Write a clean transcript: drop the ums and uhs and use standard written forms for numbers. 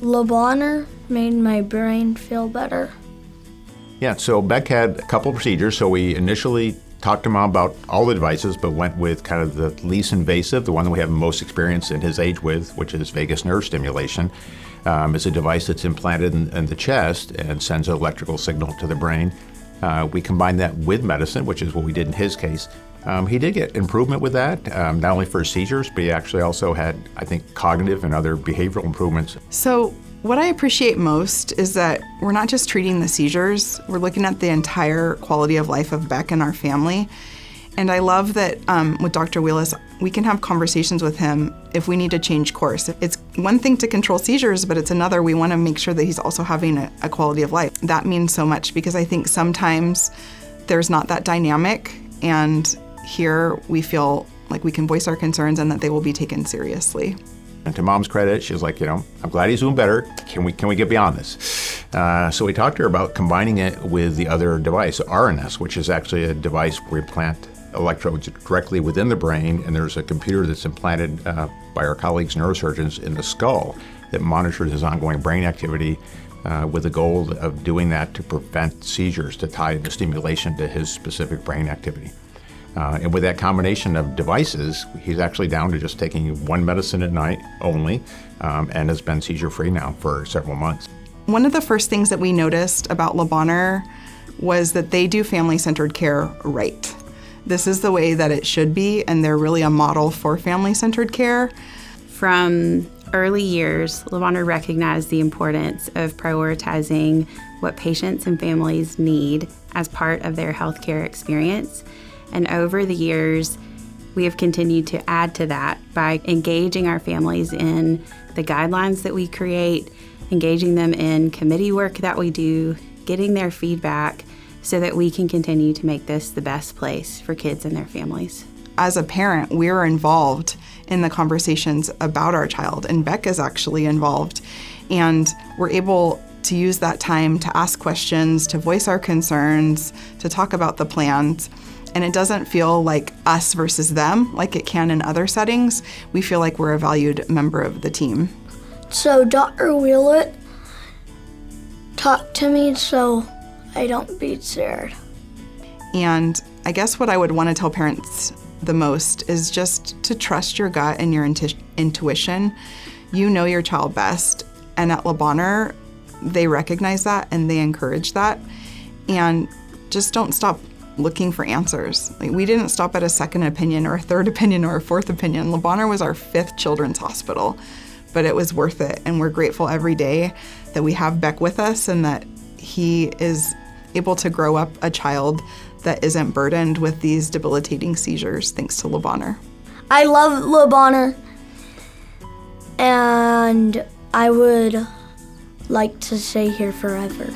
Bonheur made my brain feel better. Yeah, so Beck had a couple of procedures. So we initially talked to Mom about all the devices, but went with kind of the least invasive, the one that we have most experience in his age with, which is vagus nerve stimulation. It's a device that's implanted in the chest and sends an electrical signal to the brain. We combined that with medicine, which is what we did in his case. He did get improvement with that, not only for his seizures, but he actually also had, I think, cognitive and other behavioral improvements. So what I appreciate most is that we're not just treating the seizures, we're looking at the entire quality of life of Beck and our family. And I love that with Dr. Wheelis, we can have conversations with him if we need to change course. It's one thing to control seizures, but it's another, we want to make sure that he's also having a quality of life. That means so much because I think sometimes there's not that dynamic, and here we feel like we can voice our concerns and that they will be taken seriously. And to Mom's credit, she was like, I'm glad he's doing better. Can we get beyond this? So we talked to her about combining it with the other device, RNS, which is actually a device where we plant electrodes directly within the brain, and there's a computer that's implanted by our colleagues neurosurgeons in the skull that monitors his ongoing brain activity with the goal of doing that to prevent seizures, to tie the stimulation to his specific brain activity. And with that combination of devices, he's actually down to just taking one medicine at night only, and has been seizure-free now for several months. One of the first things that we noticed about Bonheur was that they do family-centered care right. This is the way that it should be, and they're really a model for family-centered care. From early years, Bonheur recognized the importance of prioritizing what patients and families need as part of their healthcare experience. And over the years, we have continued to add to that by engaging our families in the guidelines that we create, engaging them in committee work that we do, getting their feedback so that we can continue to make this the best place for kids and their families. As a parent, we're involved in the conversations about our child, and Beck is actually involved. And we're able to use that time to ask questions, to voice our concerns, to talk about the plans. And it doesn't feel like us versus them like it can in other settings. We feel like we're a valued member of the team. So Dr. Wheelis talked to me so I don't be scared. And I guess what I would want to tell parents the most is just to trust your gut and your intuition. You know your child best. And at Bonheur, they recognize that and they encourage that. And just don't stop looking for answers. Like, we didn't stop at a second opinion or a third opinion or a fourth opinion. Bonheur was our 5th children's hospital, but it was worth it. And we're grateful every day that we have Beck with us and that he is able to grow up a child that isn't burdened with these debilitating seizures thanks to Bonheur. I love Bonheur, and I would like to stay here forever.